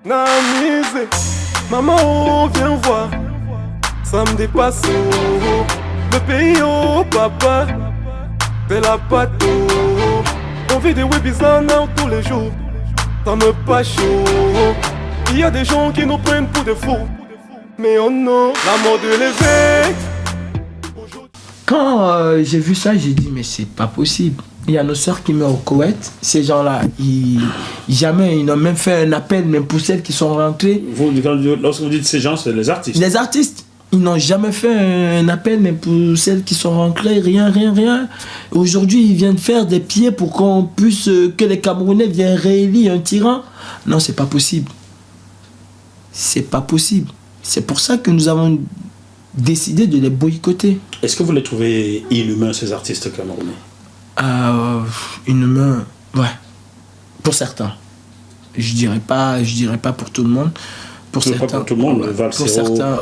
Namise, maman, oh, viens voir. Ça me dépasse, oh. Le pays, oh, papa. T'es la pâte, oh. On vit des webisans tous les jours. Ça me pas chaud. Il y a des gens qui nous prennent pour des fous. Mais oh non, la mort de l'évêque. Quand j'ai vu ça, j'ai dit mais c'est pas possible. Il y a nos sœurs qui meurent au Koweït. Ces gens-là, jamais ils n'ont même fait un appel, même pour celles qui sont rentrées. Lorsque vous dites ces gens, c'est les artistes. Les artistes, ils n'ont jamais fait un appel, même pour celles qui sont rentrées, rien. Aujourd'hui, ils viennent faire des pieds pour qu'on puisse, que les Camerounais viennent réélire un tyran. Non, c'est pas possible. C'est pas possible. C'est pour ça que nous avons décidé de les boycotter. Est-ce que vous les trouvez inhumains, ces artistes camerounais? Inhumains, ouais. Pour certains. Je dirais pas pour tout le monde. Pour certains, pas pour tout le monde.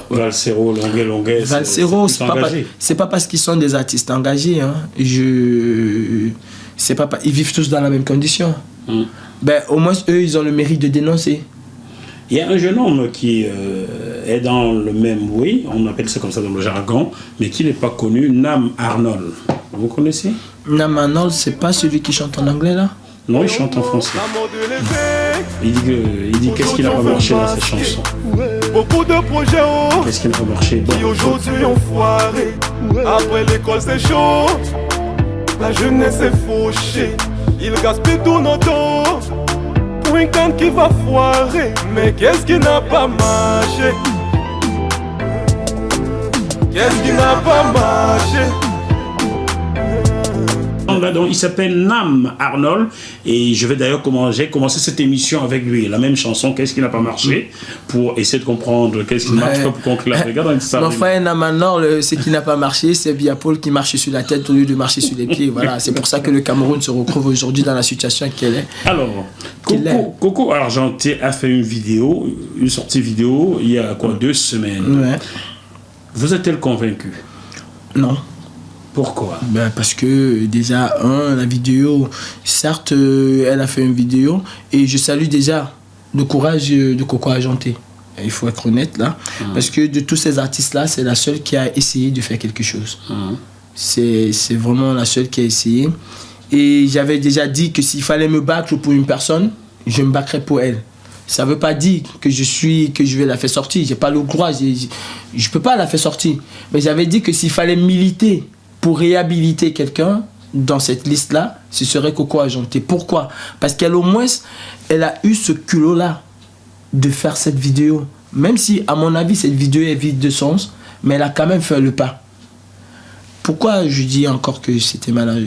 Valsero, Longuet. Valsero, c'est pas parce qu'ils sont des artistes engagés. Hein. C'est pas, ils vivent tous dans la même condition. Ben, au moins, eux, ils ont le mérite de dénoncer. Il y a un jeune homme qui est dans le même oui, on appelle ça comme ça dans le jargon, mais qui n'est pas connu, Nam Arnold. Vous connaissez? Nam Arnold, c'est pas celui qui chante en anglais là? Non, il chante en français. Il dit qu'est-ce qui n'a pas marché dans ses chansons. Beaucoup de projets qu'est-ce qui n'a pas marché qui aujourd'hui ont foiré. Après l'école c'est chaud, la jeunesse est fauchée. Il gaspille tout notre dos pour une canne qui va foirer. Mais qu'est-ce qui n'a pas marché? Qu'est-ce qui n'a pas marché? Donc, il s'appelle Nam Arnold et je vais d'ailleurs commencer cette émission avec lui. La même chanson, qu'est-ce qui n'a pas marché, pour essayer de comprendre qu'est-ce qui ne marche pas pour conclure. Regarde ça. Mon frère Nam Arnold, ce qui n'a pas marché, c'est Biapol qui marche sur la tête au lieu de marcher sur les pieds. Voilà, c'est pour ça que le Cameroun se retrouve aujourd'hui dans la situation qu'elle est. Alors, Coco Argenté a fait une sortie vidéo il y a 2 semaines. Ouais. Vous êtes-elle convaincu? Non. Pourquoi? Parce que déjà, la vidéo, certes, elle a fait une vidéo et je salue déjà le courage de Coco Argenté. Il faut être honnête là. Parce que de tous ces artistes-là, c'est la seule qui a essayé de faire quelque chose. C'est vraiment la seule qui a essayé. Et j'avais déjà dit que s'il fallait me battre pour une personne, je me battrais pour elle. Ça ne veut pas dire que je vais la faire sortir. Je n'ai pas le droit. Je ne peux pas la faire sortir. Mais j'avais dit que s'il fallait militer pour réhabiliter quelqu'un dans cette liste-là, ce serait Coco Argenté. Pourquoi? Parce qu'elle, au moins, elle a eu ce culot-là de faire cette vidéo. Même si, à mon avis, cette vidéo est vide de sens, mais elle a quand même fait le pas. Pourquoi je dis encore que c'était mal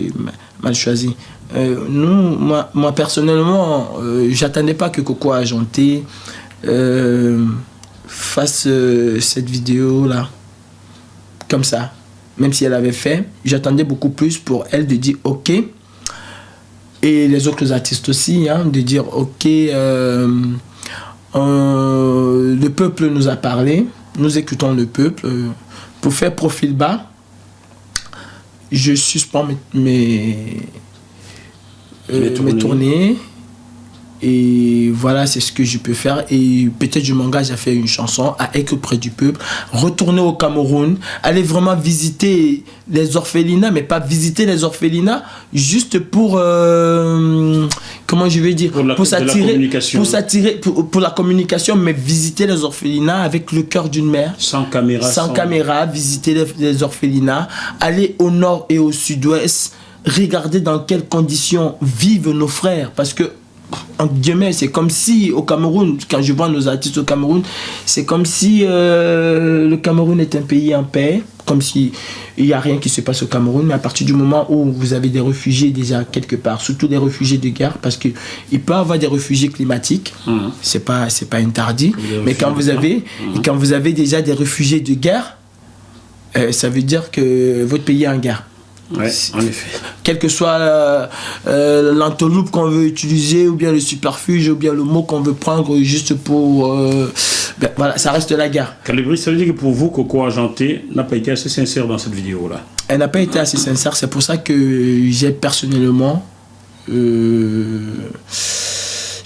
choisi? Moi, personnellement, j'attendais pas que Coco Argenté fasse cette vidéo-là, comme ça. Même si elle avait fait, j'attendais beaucoup plus pour elle de dire ok, et les autres artistes aussi, hein, de dire ok, le peuple nous a parlé, nous écoutons le peuple. Pour faire profil bas, je suspends mes tournées. Et voilà, c'est ce que je peux faire. Et peut-être je m'engage à faire une chanson, à être près du peuple, retourner au Cameroun, aller vraiment visiter les orphelinats, mais pas visiter les orphelinats juste pour, comment je vais dire, pour la communication, mais visiter les orphelinats avec le cœur d'une mère. Sans caméra, visiter les orphelinats, aller au nord et au sud-ouest, regarder dans quelles conditions vivent nos frères, parce que en guillemets, c'est comme si au Cameroun, quand je vois nos artistes au Cameroun, c'est comme si le Cameroun est un pays en paix, comme si il n'y a rien qui se passe au Cameroun, mais à partir du moment où vous avez des réfugiés déjà quelque part, surtout des réfugiés de guerre, parce qu'il peut y avoir des réfugiés climatiques, c'est pas interdit, mais quand vous avez déjà des réfugiés de guerre, ça veut dire que votre pays est en guerre. Ouais, en effet. Quel que soit l'entourloupe qu'on veut utiliser, ou bien le superfuge, ou bien le mot qu'on veut prendre juste pour... voilà, ça reste la guerre. Calibri, ça veut dire que pour vous, Coco Argenté n'a pas été assez sincère dans cette vidéo-là? Elle n'a pas été assez sincère, c'est pour ça que j'ai personnellement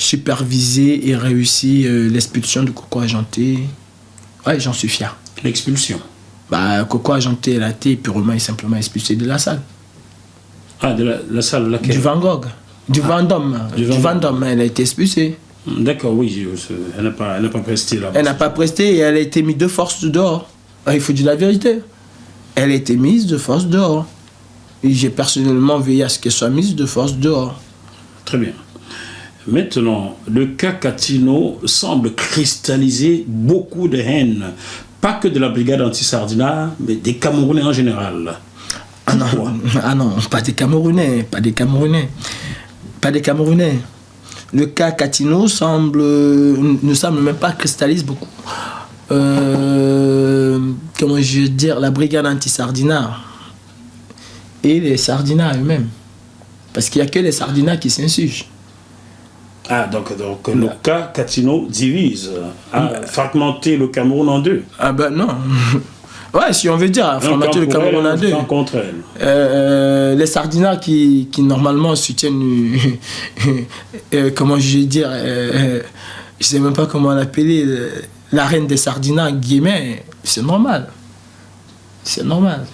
supervisé et réussi l'expulsion de Coco Argenté. Ouais, j'en suis fier. L'expulsion. Bah, Coco Argenté, elle a été purement et simplement expulsée de la salle. Ah, de la salle, laquelle? Du Van Gogh. Du Vendôme. Du Vendôme, elle a été expulsée. D'accord, oui, elle n'a pas presté là. Elle n'a pas presté et elle a été mise de force dehors. Il faut dire la vérité. Elle a été mise de force dehors. Et j'ai personnellement veillé à ce qu'elle soit mise de force dehors. Très bien. Maintenant, le cas Catino semble cristalliser beaucoup de haine. Pas que de la brigade anti-Sardina, mais des Camerounais en général. Ah non, pas des Camerounais. Pas des Camerounais. Le cas Catino ne semble même pas cristallise beaucoup. Comment je veux dire, la brigade anti-Sardina et les Sardinats eux-mêmes. Parce qu'il n'y a que les Sardinats qui s'insurgent. Ah, donc le cas Catino divise, a fragmenté le Cameroun en deux. Ah ben non. Ouais, si on veut dire, fragmenter le Cameroun en deux. Contre elle. Les Sardinats qui normalement soutiennent, comment je vais dire, je sais même pas comment l'appeler, la reine des Sardinats, guillemets, c'est normal. C'est normal.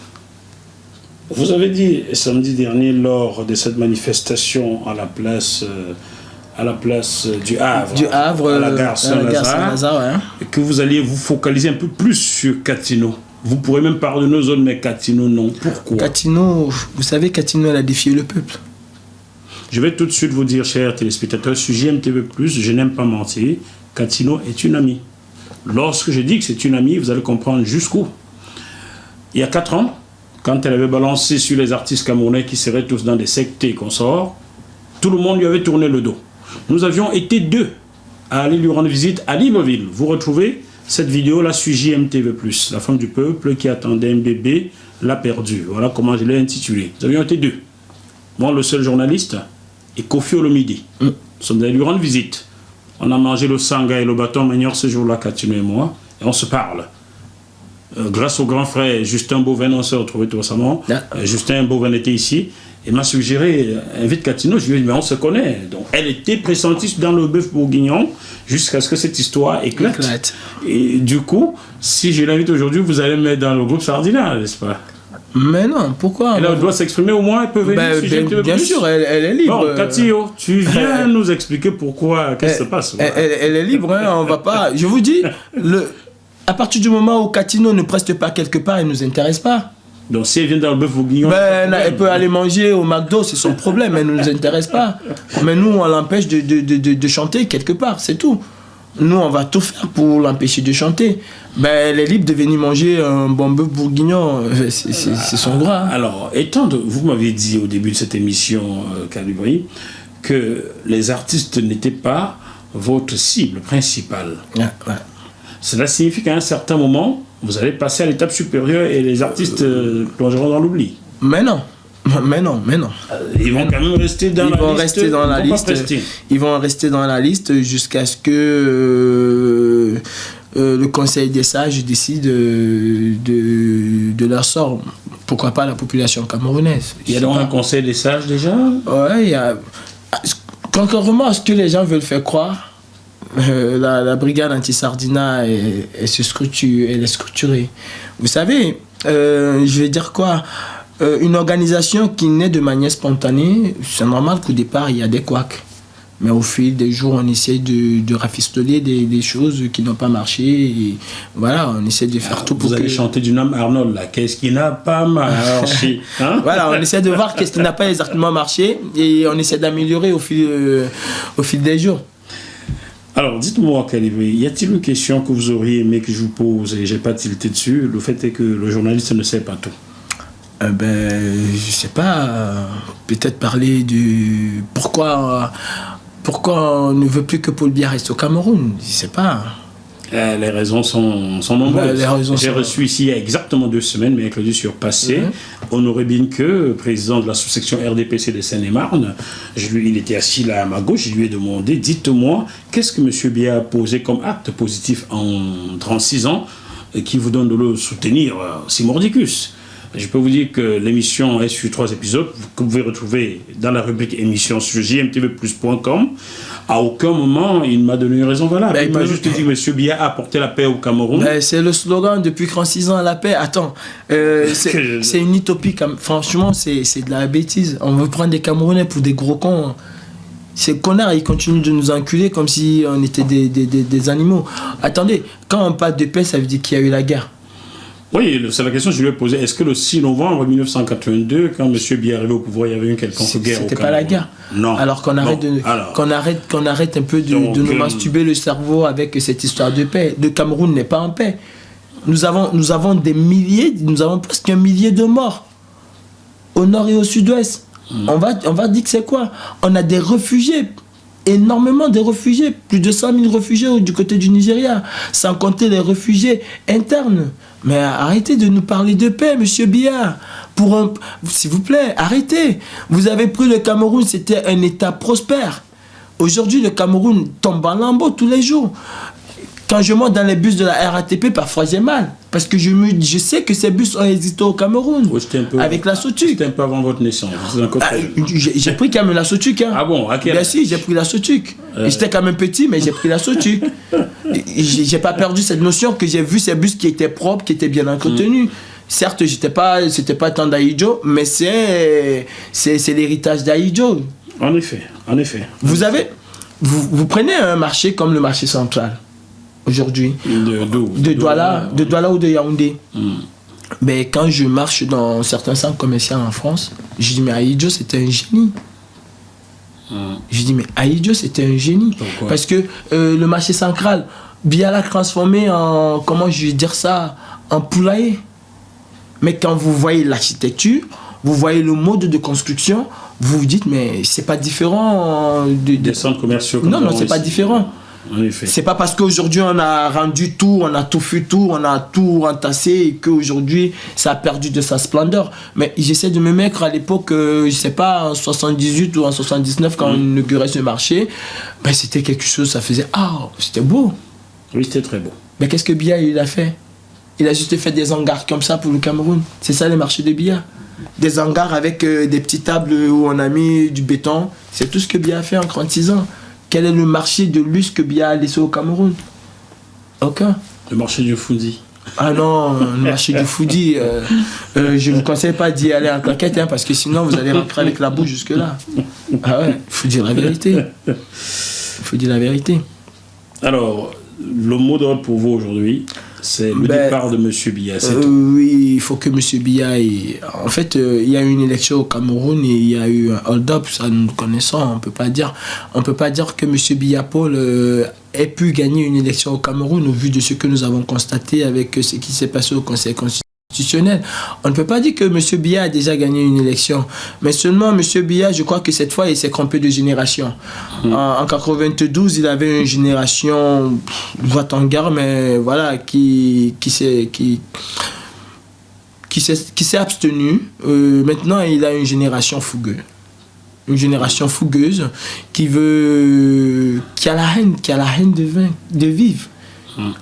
Vous avez dit samedi dernier, lors de cette manifestation à la place du Havre, à la gare Saint-Lazare, ouais, que vous alliez vous focaliser un peu plus sur Catino. Vous pourrez même parler de nos zones, mais Catino, non. Pourquoi? Catino, vous savez, Catino, elle a défié le peuple. Je vais tout de suite vous dire, chers téléspectateurs, sur JMTV+, je n'aime pas mentir, Catino est une amie. Lorsque je dis que c'est une amie, vous allez comprendre jusqu'où. Il y a 4 ans, quand elle avait balancé sur les artistes camerounais qui seraient tous dans des sectes et consorts, tout le monde lui avait tourné le dos. Nous avions été 2 à aller lui rendre visite à Libreville. Vous retrouvez cette vidéo-là sur JMTV+. La femme du peuple qui attendait un bébé l'a perdu. Voilà comment je l'ai intitulé. Nous avions été 2. Moi, le seul journaliste, et Kofi Olomidi. Nous sommes allés lui rendre visite. On a mangé le sanga et le bâton manière ce jour-là, Catino et moi, et on se parle. Grâce au grand frère Justin Beauvain, on s'est retrouvé tout récemment. Justin Beauvain était ici. Il m'a suggéré, invite Catino, je lui ai dit, mais on se connaît. Donc, elle était pressentie dans le bœuf bourguignon jusqu'à ce que cette histoire éclate. Et du coup, si je l'invite aujourd'hui, vous allez me mettre dans le groupe Sardina, n'est-ce pas? Mais non, pourquoi? Elle doit s'exprimer au moins, elle peut venir. Bien sûr, elle est libre. Bon, Catio, tu viens nous expliquer pourquoi, qu'est-ce qui se passe? Elle est libre, hein, on va pas... Je vous dis, à partir du moment où Catino ne preste pas quelque part, elle ne nous intéresse pas. Donc si elle vient dans le bœuf bourguignon... elle peut aller manger au McDo, c'est son problème, elle ne nous intéresse pas. Mais nous, on l'empêche de chanter quelque part, c'est tout. Nous, on va tout faire pour l'empêcher de chanter. Elle est libre de venir manger un bon bœuf bourguignon, c'est son droit. Hein. Alors, vous m'avez dit au début de cette émission, Calibri, que les artistes n'étaient pas votre cible principale. Ouais. Cela signifie qu'à un certain moment, vous allez passer à l'étape supérieure et les artistes plongeront dans l'oubli. Mais non. Ils vont quand même rester dans la liste. Ils vont rester dans la liste jusqu'à ce que le Conseil des sages décide de leur sort. Pourquoi pas la population camerounaise? Il y a donc un Conseil des sages déjà? Ouais, il y a... Contrairement à ce que les gens veulent faire croire, la brigade anti-Sardina elle est structurée. Vous savez, je vais dire quoi? Une organisation qui naît de manière spontanée, c'est normal qu'au départ, il y a des couacs. Mais au fil des jours, on essaie de rafistoler des choses qui n'ont pas marché. Et voilà, on essaie de faire tout pour vous allez chanter du nom Arnold, là. Qu'est-ce qui n'a pas marché, hein? Voilà, on essaie de voir qu'est-ce qui n'a pas exactement marché et on essaie d'améliorer au fil des jours. Alors, dites-moi, Calibri, y a-t-il une question que vous auriez aimé que je vous pose et je n'ai pas tilté dessus? Le fait est que le journaliste ne sait pas tout. Je sais pas, peut-être parler de pourquoi on ne veut plus que Paul Biya reste au Cameroun, je sais pas. Les raisons sont nombreuses. J'ai reçu ici il y a exactement 2 semaines, mais mercredi surpassé, Honoré Binke, président de la sous-section RDPC de Seine-et-Marne. Il était assis là à ma gauche, je lui ai demandé, dites-moi, qu'est-ce que M. Biya a posé comme acte positif en 36 ans qui vous donne de le soutenir, Simordicus? Je peux vous dire que l'émission est sur 3 épisodes que vous pouvez retrouver dans la rubrique émission sur jmtvplus.com. À aucun moment, il m'a donné une raison valable. Il m'a juste dit que M. Biya a apporté la paix au Cameroun. C'est le slogan depuis 36 ans, la paix. Attends, c'est une utopie. Franchement, c'est de la bêtise. On veut prendre des Camerounais pour des gros cons. Ces connards, ils continuent de nous enculer comme si on était des animaux. Attendez, quand on parle de paix, ça veut dire qu'il y a eu la guerre. Oui, c'est la question que je lui ai posée. Est-ce que le 6 novembre 1982, quand M. Biya est arrivé au pouvoir, il y avait une quelconque guerre au Cameroun? C'était pas la guerre. Non. Alors qu'on arrête, qu'on arrête un peu de nous masturber le cerveau avec cette histoire de paix. Le Cameroun n'est pas en paix. Nous avons des milliers, nous avons presque 1 millier de morts au nord et au sud-ouest. On va dire que c'est quoi? On a des réfugiés, énormément de réfugiés, plus de 100 000 réfugiés du côté du Nigeria, sans compter les réfugiés internes. Mais arrêtez de nous parler de paix, monsieur Biya. S'il vous plaît, arrêtez. Vous avez pris le Cameroun, c'était un État prospère. Aujourd'hui, le Cameroun tombe en lambeaux tous les jours. Quand je monte dans les bus de la RATP, parfois j'ai mal. Parce que je sais que ces bus ont existé au Cameroun. Oui, avec la Sotuc. C'était un peu avant votre naissance. J'ai pris quand même la Sotuc. Hein. Ah bon? Bien si, j'ai pris la Sotuc. J'étais quand même petit, mais j'ai pris la Sotuc. J'ai pas perdu cette notion que j'ai vu ces bus qui étaient propres, qui étaient bien entretenus. Certes, c'était pas tant d'Aïdjo, mais c'est l'héritage d'Aïdjo. En effet. Vous prenez un marché comme le marché central. Aujourd'hui, de Douala ou de Yaoundé. Mais quand je marche dans certains centres commerciaux en France, je dis mais Aïdjo c'était un génie. Je dis mais Aïdjo c'était un génie. Pourquoi? Parce que le marché central, Biya l'a transformé en, comment je vais dire ça, en poulailler. Mais quand vous voyez l'architecture, vous voyez le mode de construction, vous vous dites mais c'est pas différent des centres commerciaux. Non, c'est pas différent. C'est pas parce qu'aujourd'hui on a rendu tout, on a tout fait tout, on a tout entassé et qu'aujourd'hui ça a perdu de sa splendeur. Mais j'essaie de me mettre à l'époque, je sais pas, en 78 ou en 79 quand on inaugurait ce marché, ben c'était quelque chose, ça faisait c'était beau. Oui, c'était très beau. Mais qu'est-ce que Biya il a fait? Il a juste fait des hangars comme ça pour le Cameroun. C'est ça les marchés de Biya. Des hangars avec des petites tables où on a mis du béton. C'est tout ce que Biya a fait en 36 ans. Quel est le marché de luxe que Biya a laissé au Cameroun? Aucun. Le marché du Foudi. Ah non, le marché du Foudi, je ne vous conseille pas d'y aller en claquette, hein, parce que sinon vous allez rentrer avec la bouche jusque-là. Ah ouais, il faut dire la vérité. Il faut dire la vérité. Alors, le mot d'ordre pour vous aujourd'hui, c'est le départ de M. Biya. Oui, il faut que M. Biya... En fait, il y a eu une élection au Cameroun et il y a eu un hold-up, ça nous connaissons. On ne peut pas dire que M. Biya Paul ait pu gagner une élection au Cameroun au vu de ce que nous avons constaté avec ce qui s'est passé au Conseil constitutionnel. On ne peut pas dire que M. Biya a déjà gagné une élection. Mais seulement M. Biya, je crois que cette fois, il s'est trompé de génération. En 92, il avait une génération droite en guerre, mais voilà, qui s'est abstenu. Maintenant, il a une génération fougueuse. Une génération fougueuse qui a la haine de vivre.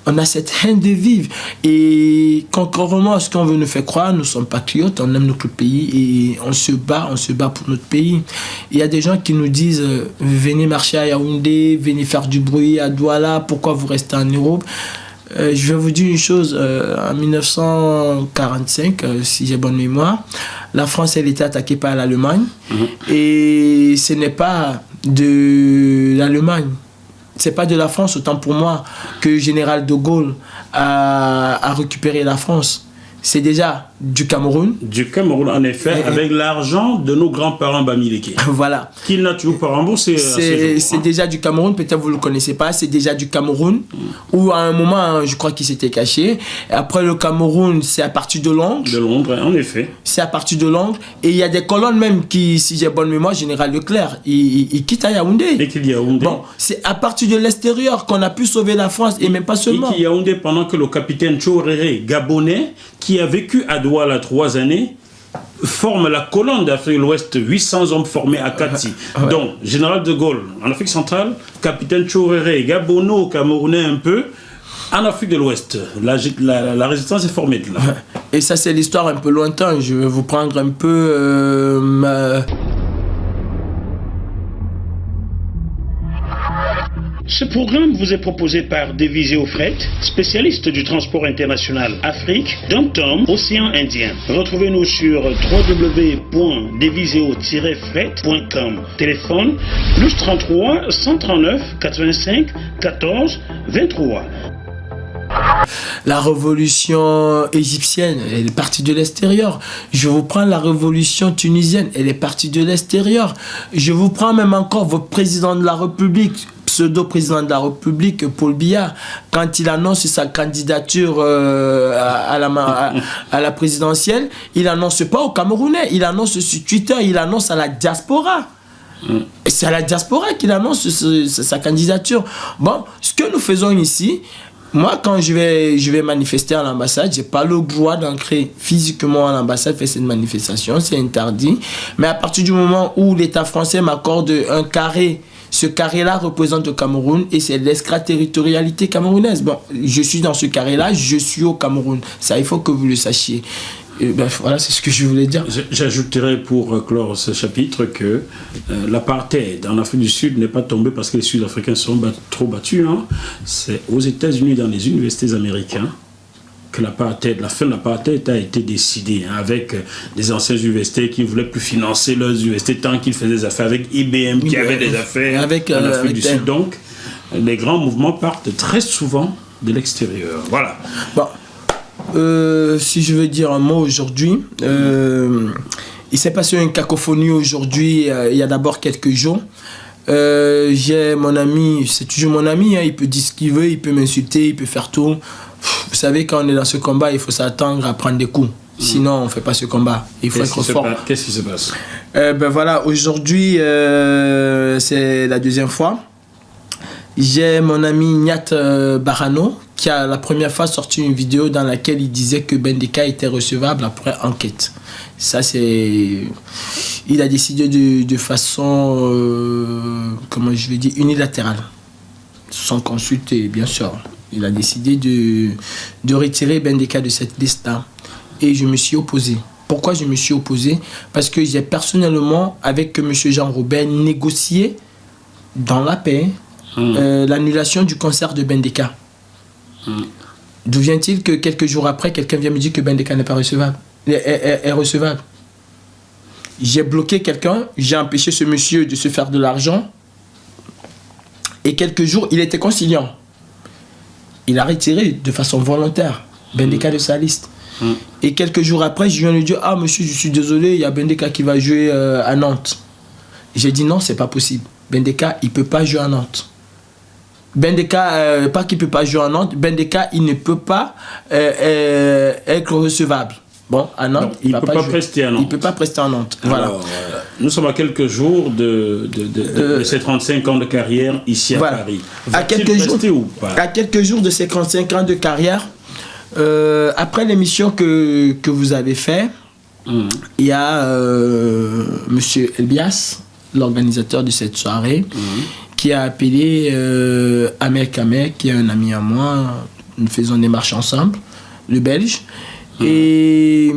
On a cette haine de vivre. Et contrairement à ce qu'on veut nous faire croire, nous sommes patriotes, on aime notre pays et on se bat pour notre pays. Il y a des gens qui nous disent venez marcher à Yaoundé, venez faire du bruit à Douala, pourquoi vous restez en Europe? Je vais vous dire une chose, en 1945, si j'ai bonne mémoire, la France elle était attaquée par l'Allemagne et ce n'est pas de l'Allemagne. C'est pas de la France, autant pour moi, que le général de Gaulle a récupéré la France. C'est déjà du Cameroun. Du Cameroun, en effet, avec l'argent de nos grands-parents Bamileke. Voilà. Qu'il n'a toujours pas remboursé. C'est déjà du Cameroun, peut-être vous ne le connaissez pas, c'est déjà du Cameroun, où à un moment, je crois qu'il s'était caché. Et après le Cameroun, c'est à partir de Londres. De Londres, en effet. C'est à partir de Londres. Et il y a des colonnes même qui, si j'ai bonne mémoire, Général Leclerc, il quitte à Yaoundé. Et qu'il y a Yaoundé. Bon, c'est à partir de l'extérieur qu'on a pu sauver la France, et même pas seulement. Et qu'il y a Yaoundé pendant que le capitaine Tchoréré, gabonais, qui a vécu à Douala 3 années, forme la colonne d'Afrique de l'Ouest, 800 hommes formés à Kati. Donc, général de Gaulle en Afrique centrale, capitaine Tchoréré, gabono, camerounais un peu, en Afrique de l'Ouest. La résistance est formée de là. Et ça, c'est l'histoire un peu lointaine. Je vais vous prendre un peu Ce programme vous est proposé par Deviseo Fret, spécialiste du transport international Afrique, Dom-Tom, Océan Indien. Retrouvez-nous sur www.deviseo-fret.com. Téléphone +33 139 85 14 23. La révolution égyptienne, elle est partie de l'extérieur. Je vous prends la révolution tunisienne, elle est partie de l'extérieur. Je vous prends même encore votre président de la République, pseudo-président de la République, Paul Biya, quand il annonce sa candidature à la présidentielle, il n'annonce pas aux Camerounais, il annonce sur Twitter, il annonce à la diaspora. Et c'est à la diaspora qu'il annonce sa candidature. Bon, ce que nous faisons ici, moi, quand je vais manifester à l'ambassade, j'ai pas le droit d'entrer physiquement à l'ambassade, faire cette manifestation, c'est interdit. Mais à partir du moment où l'État français m'accorde un carré, ce carré-là représente le Cameroun et c'est l'extraterritorialité camerounaise. Bon, je suis dans ce carré-là, je suis au Cameroun. Ça, il faut que vous le sachiez. Voilà, c'est ce que je voulais dire. J'ajouterai pour clore ce chapitre que l'apartheid en Afrique du Sud n'est pas tombé parce que les Sud-Africains sont trop battus. Hein. C'est aux États-Unis, dans les universités américaines, que la fin de l'apartheid a été décidée, hein, avec des anciens universités qui ne voulaient plus financer leurs universités tant qu'ils faisaient des affaires avec IBM qui avait des affaires en Afrique du Sud. Donc, les grands mouvements partent très souvent de l'extérieur. Voilà. Bon. Si je veux dire un mot aujourd'hui, il s'est passé une cacophonie aujourd'hui, il y a d'abord quelques jours. J'ai mon ami, c'est toujours mon ami, hein, il peut dire ce qu'il veut, il peut m'insulter, il peut faire tout. Vous savez, quand on est dans ce combat, il faut s'attendre à prendre des coups. Sinon, on ne fait pas ce combat. Il faut être fort. Qu'est-ce qui se passe? Voilà, aujourd'hui, c'est la deuxième fois. J'ai mon ami Nyat Barano qui a la première fois sorti une vidéo dans laquelle il disait que Bendeka était recevable après enquête. Ça, c'est... Il a décidé de façon, comment je vais dire, unilatérale. Sans consulter, bien sûr. Il a décidé de retirer Bendeka de cette liste-là. Et je me suis opposé. Pourquoi je me suis opposé? Parce que j'ai personnellement, avec M. Jean-Robert, négocié dans la paix l'annulation du concert de Bendeka. D'où vient-il que quelques jours après, quelqu'un vient me dire que Bendeka n'est pas recevable, est recevable? J'ai bloqué quelqu'un, j'ai empêché ce monsieur de se faire de l'argent. Et quelques jours, il était conciliant. Il a retiré de façon volontaire Bendeka de sa liste. Et quelques jours après, je viens lui dire: ah monsieur, je suis désolé, il y a Bendeka qui va jouer à Nantes. J'ai dit non, c'est pas possible. Bendeka, il peut pas jouer à Nantes. Bendeka, pas qu'il peut pas jouer à Nantes, Bendeka, il ne peut pas être recevable. Bon, à Nantes, donc, il ne peut pas prester à Nantes. Il peut pas prester à Nantes. Voilà. Alors, nous sommes à quelques jours de ces 35 ans de carrière ici à Paris. À quelques jours de ces 35 ans de carrière, après l'émission que vous avez fait, il y a monsieur Elbias, l'organisateur de cette soirée, qui a appelé Amel Kamek, qui est un ami à moi. Nous faisons des marches ensemble, le Belge. Et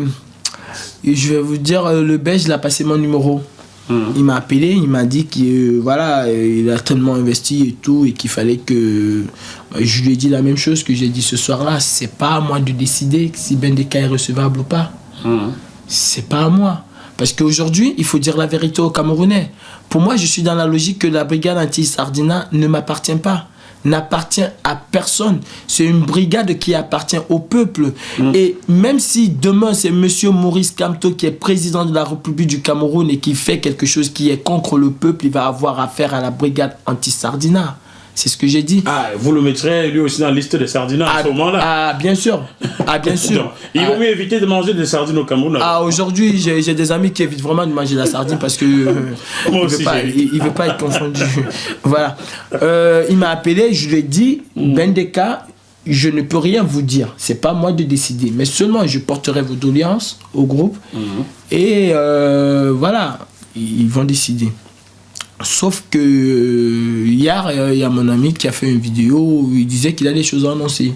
je vais vous dire, le Belge, il a passé mon numéro. Il m'a appelé, il m'a dit qu'il voilà, il a tellement investi et tout, et qu'il fallait que... Je lui ai dit la même chose que j'ai dit ce soir-là. C'est pas à moi de décider si Bendeka est recevable ou pas. C'est pas à moi. Parce qu'aujourd'hui, il faut dire la vérité aux Camerounais. Pour moi, je suis dans la logique que la brigade anti-Sardina ne m'appartient pas, n'appartient à personne. C'est une brigade qui appartient au peuple. Et même si demain, c'est M. Maurice Kamto qui est président de la République du Cameroun et qui fait quelque chose qui est contre le peuple, il va avoir affaire à la brigade anti-Sardina. C'est ce que j'ai dit. Ah, vous le mettrez lui aussi dans la liste des sardines à ce moment-là? Ah, bien sûr. Ah, bien sûr. Donc, il vaut mieux éviter de manger des sardines au Cameroun. Ah, aujourd'hui, j'ai des amis qui évitent vraiment de manger la sardine parce que il veut pas être confondu. Voilà. Il m'a appelé, je lui ai dit, Bendeka, je ne peux rien vous dire. C'est pas moi de décider. Mais seulement, je porterai vos doléances au groupe. Et voilà, ils vont décider. Sauf que hier, il y a mon ami qui a fait une vidéo où il disait qu'il a des choses à annoncer.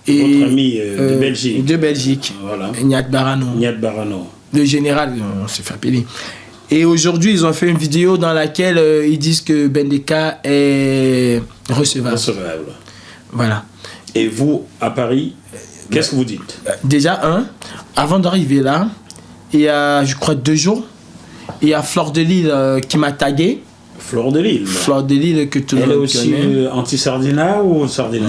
Votre ami de Belgique. De Belgique. Voilà. Niat Barano. Niat Barano. Le général, on s'est fait appeler. Et aujourd'hui, ils ont fait une vidéo dans laquelle ils disent que Bendeka est recevable. Voilà. Et vous, à Paris, qu'est-ce que vous dites? Déjà, avant d'arriver là, il y a, je crois, 2 jours, il y a Fleur de Lille qui m'a tagué. Fleur de Lille. Fleur de Lille que tout le monde connaît. Elle est aussi anti-Sardina ou Sardina?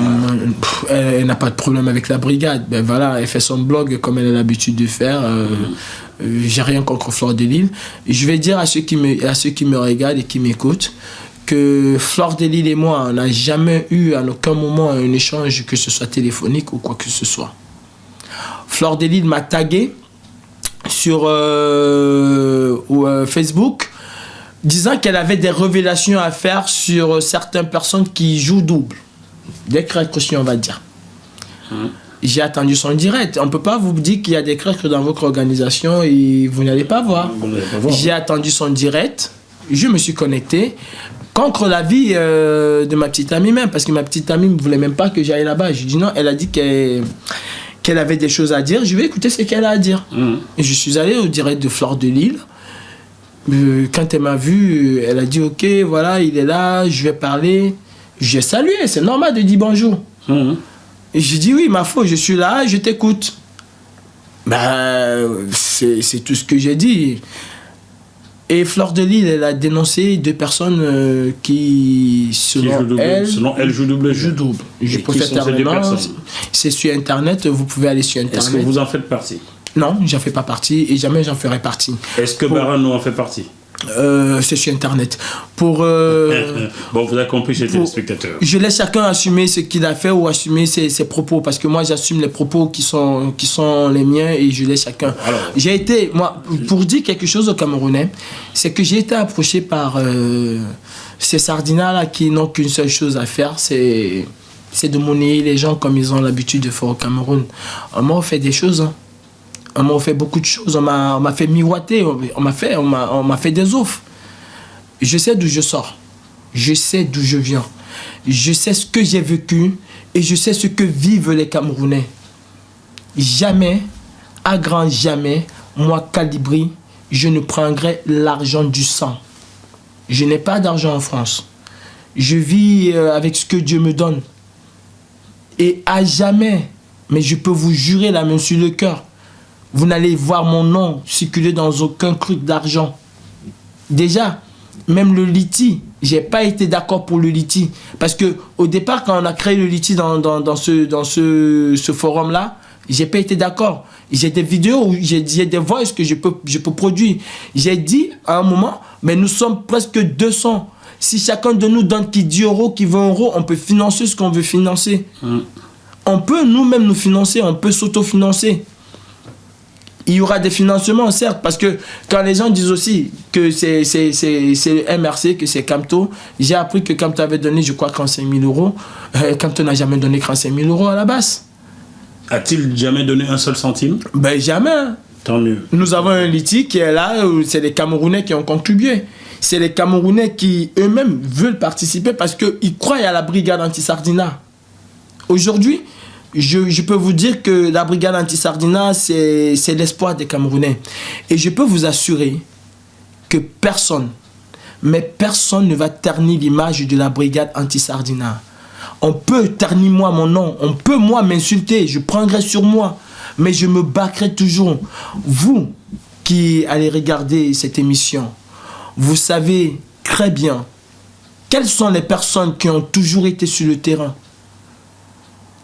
Elle n'a pas de problème avec la brigade. Ben voilà, elle fait son blog comme elle a l'habitude de faire. J'ai rien contre Fleur de Lille. Je vais dire à ceux qui me regardent et qui m'écoutent que Fleur de Lille et moi, on n'a jamais eu à aucun moment un échange, que ce soit téléphonique ou quoi que ce soit. Fleur de Lille m'a tagué sur Facebook, disant qu'elle avait des révélations à faire sur certaines personnes qui jouent double. Des crèques, on va dire. J'ai attendu son direct. On ne peut pas vous dire qu'il y a des crèques dans votre organisation et vous n'allez pas voir. J'ai attendu son direct. Je me suis connecté contre l'avis de ma petite amie même, parce que ma petite amie ne voulait même pas que j'aille là-bas. Je dis non, elle a dit qu'elle avait des choses à dire. Je vais écouter ce qu'elle a à dire. Et je suis allé au direct de Fleur de Lille. Quand elle m'a vu, elle a dit ok, voilà, il est là, je vais parler. J'ai salué, c'est normal de dire bonjour. Et j'ai dit oui, ma foi, je suis là, je t'écoute. C'est tout ce que j'ai dit. Et Fleur de Lille, elle a dénoncé 2 personnes qui, selon elle, jouent double. Je préfère terminer. C'est sur Internet, vous pouvez aller sur Internet. Est-ce que vous en faites partie? Non, j'en fais pas partie et jamais j'en ferai partie. Est-ce que Barano en fait partie? C'est sur Internet. Bon, vous avez compris chez les téléspectateurs. Je laisse chacun assumer ce qu'il a fait ou assumer ses propos, parce que moi j'assume les propos qui sont les miens et je laisse chacun. J'ai été, moi, pour dire quelque chose aux Camerounais, c'est que j'ai été approché par ces sardinas là qui n'ont qu'une seule chose à faire, c'est de monnayer les gens comme ils ont l'habitude de faire au Cameroun. On m'a fait des choses, On m'a fait beaucoup de choses, on m'a fait miroiter, on m'a fait des offres. Je sais d'où je sors, je sais d'où je viens, je sais ce que j'ai vécu et je sais ce que vivent les Camerounais. Jamais, à grand jamais, moi Calibri, je ne prendrai l'argent du sang. Je n'ai pas d'argent en France. Je vis avec ce que Dieu me donne. Et à jamais, mais je peux vous jurer la main sur le cœur, vous n'allez voir mon nom circuler dans aucun truc d'argent. Déjà, même le liti, j'ai pas été d'accord pour le liti. Parce que au départ, quand on a créé le liti dans ce forum-là, j'ai pas été d'accord. J'ai des vidéos où j'ai des voices que je peux produire. J'ai dit à un moment, mais nous sommes presque 200. Si chacun de nous donne qui 10 euros, qui 20 euros, on peut financer ce qu'on veut financer. On peut nous-mêmes nous financer, on peut s'autofinancer. Il y aura des financements, certes, parce que quand les gens disent aussi que c'est MRC, que c'est Camto, j'ai appris que Camto avait donné, je crois, 35 000 euros. Camto n'a jamais donné 35 000 euros à la base. A-t-il jamais donné un seul centime? Ben jamais. Tant mieux. Nous avons un liti qui est là, c'est les Camerounais qui ont contribué. C'est les Camerounais qui eux-mêmes veulent participer parce qu'ils croient à la brigade anti-Sardina. Aujourd'hui, je peux vous dire que la brigade anti-Sardina, c'est l'espoir des Camerounais. Et je peux vous assurer que personne, mais personne ne va ternir l'image de la brigade anti-Sardina. On peut ternir moi mon nom, on peut moi m'insulter, je prendrai sur moi, mais je me battrai toujours. Vous qui allez regarder cette émission, vous savez très bien quelles sont les personnes qui ont toujours été sur le terrain.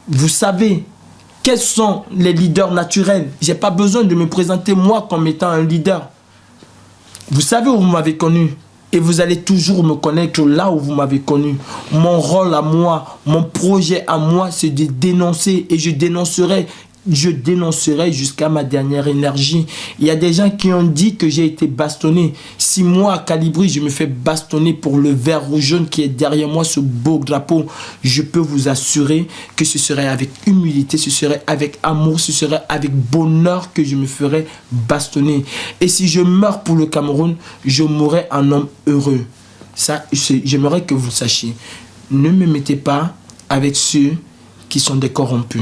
Vous savez quels sont les leaders naturels. Je n'ai pas besoin de me présenter moi comme étant un leader. Vous savez où vous m'avez connu. Et vous allez toujours me connaître là où vous m'avez connu. Mon rôle à moi, mon projet à moi, c'est de dénoncer. Et je dénoncerai jusqu'à ma dernière énergie. Il y a des gens qui ont dit que j'ai été bastonné. Si moi, à Calibri, je me fais bastonner pour le vert ou jaune qui est derrière moi, ce beau drapeau, je peux vous assurer que ce serait avec humilité, ce serait avec amour, ce serait avec bonheur que je me ferais bastonner. Et si je meurs pour le Cameroun, je mourrai un homme heureux. Ça, j'aimerais que vous le sachiez. Ne me mettez pas avec ceux qui sont des corrompus.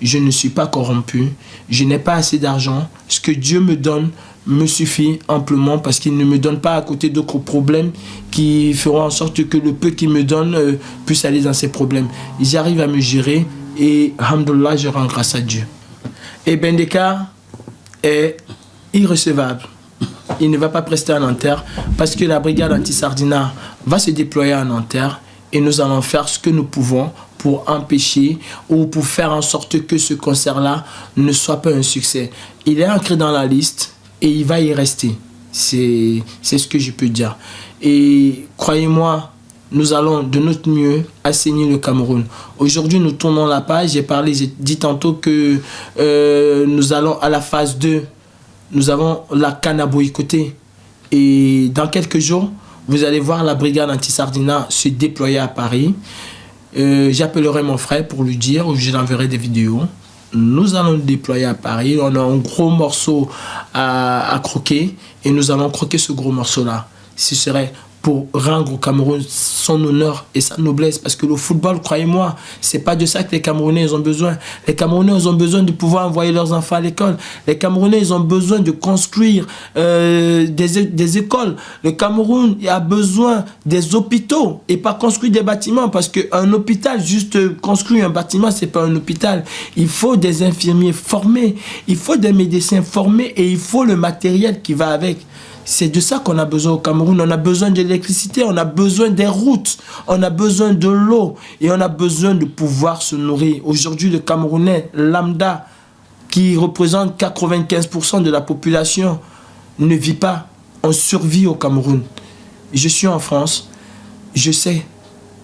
je ne suis pas corrompu, je n'ai pas assez d'argent. Ce que Dieu me donne me suffit amplement parce qu'il ne me donne pas à côté d'autres problèmes qui feront en sorte que le peu qu'il me donne puisse aller dans ces problèmes. J'arrive à me gérer et, alhamdoulilah, je rends grâce à Dieu. Et Bendeka est irrecevable. Il ne va pas prester à Nanterre parce que la brigade anti-Sardina va se déployer à Nanterre et nous allons faire ce que nous pouvons pour empêcher ou pour faire en sorte que ce concert-là ne soit pas un succès. Il est ancré dans la liste et il va y rester. C'est ce que je peux dire. Et croyez-moi, nous allons de notre mieux assainir le Cameroun. Aujourd'hui, nous tournons la page. J'ai dit tantôt que nous allons à la phase 2. Nous avons la canne à boycotter. Et dans quelques jours, vous allez voir la brigade anti-Sardina se déployer à Paris. J'appellerai mon frère pour lui dire, ou je lui enverrai des vidéos. Nous allons le déployer à Paris. On a un gros morceau à croquer et nous allons croquer ce gros morceau-là. Ce serait pour rendre au Cameroun son honneur et sa noblesse. Parce que le football, croyez-moi, c'est pas de ça que les Camerounais ils ont besoin. Les Camerounais ils ont besoin de pouvoir envoyer leurs enfants à l'école. Les Camerounais ils ont besoin de construire des écoles. Le Cameroun a besoin des hôpitaux et pas construire des bâtiments. Parce qu'un hôpital, juste construire un bâtiment, c'est pas un hôpital. Il faut des infirmiers formés, il faut des médecins formés et il faut le matériel qui va avec. C'est de ça qu'on a besoin au Cameroun. On a besoin d'électricité, on a besoin des routes, on a besoin de l'eau et on a besoin de pouvoir se nourrir. Aujourd'hui, le Camerounais lambda, qui représente 95% de la population, ne vit pas. On survit au Cameroun. Je suis en France, je sais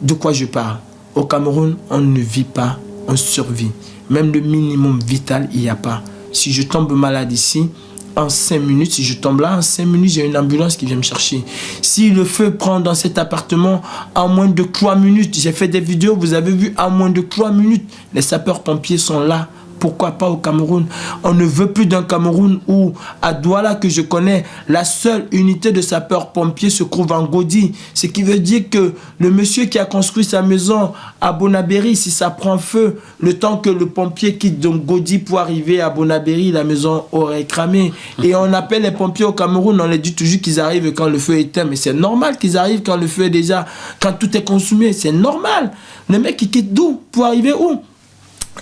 de quoi je parle. Au Cameroun, on ne vit pas, on survit. Même le minimum vital, il n'y a pas. Si je tombe malade ici, en 5 minutes, si je tombe là, en 5 minutes, j'ai une ambulance qui vient me chercher. Si le feu prend dans cet appartement, en moins de 3 minutes, j'ai fait des vidéos, vous avez vu, en moins de 3 minutes, les sapeurs-pompiers sont là. Pourquoi pas au Cameroun? On ne veut plus d'un Cameroun où, à Douala que je connais, la seule unité de sapeurs-pompiers se trouve en Godi. Ce qui veut dire que le monsieur qui a construit sa maison à Bonabéry, si ça prend feu, le temps que le pompier quitte donc Godi pour arriver à Bonabéry, la maison aurait cramé. Et on appelle les pompiers au Cameroun, on leur dit toujours qu'ils arrivent quand le feu est éteint. Mais c'est normal qu'ils arrivent quand le feu est déjà, quand tout est consumé. C'est normal. Les mecs, ils quittent d'où? Pour arriver où?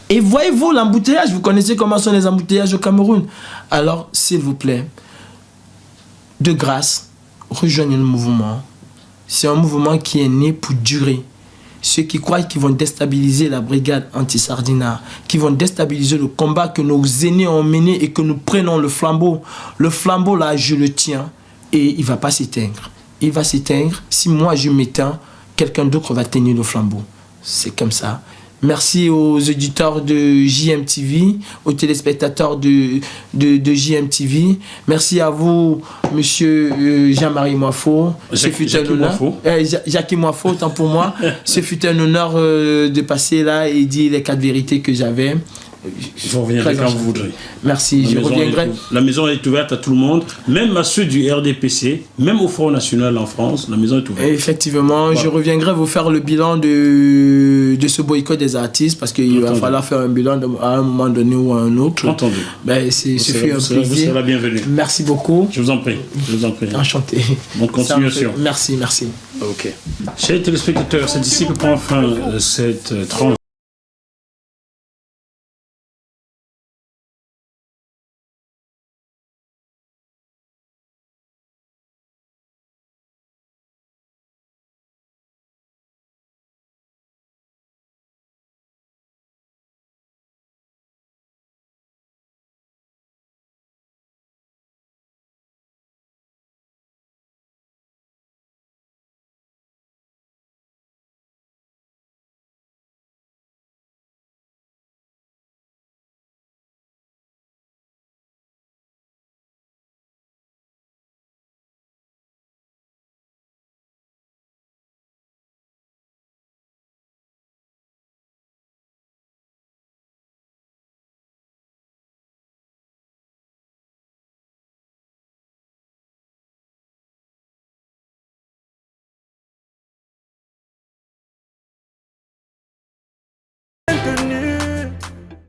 Et voyez-vous l'embouteillage, vous connaissez comment sont les embouteillages au Cameroun. Alors, s'il vous plaît, de grâce, rejoignez le mouvement. C'est un mouvement qui est né pour durer. Ceux qui croient qu'ils vont déstabiliser la brigade anti-Sardina, qui vont déstabiliser le combat que nos aînés ont mené et que nous prenons le flambeau là, je le tiens et il ne va pas s'éteindre. Il va s'éteindre. Si moi je m'éteins, quelqu'un d'autre va tenir le flambeau. C'est comme ça. Merci aux auditeurs de JMTV, aux téléspectateurs de JMTV. Merci à vous, monsieur Jean-Marie Moifo. Ce fut un honneur. Jacques Moifo, tant pour moi. Ce fut un honneur de passer là et dire les 4 vérités que j'avais. Vous reviendrez quand vous voudrez. Merci, je reviendrai. La maison est ouverte à tout le monde, même à ceux du RDPC, même au Front National en France, la maison est ouverte. Effectivement, voilà. Je reviendrai vous faire le bilan de ce boycott des artistes, parce qu'il va falloir faire un bilan à un moment donné ou à un autre. Entendu. Ben, ce fut un plaisir. Vous serez la bienvenue. Merci beaucoup. Je vous en prie. Je vous en prie. Enchanté. Bonne continuation. Merci, merci. Ok. Chers téléspectateurs, c'est ici que prend fin cette tranche. Tenu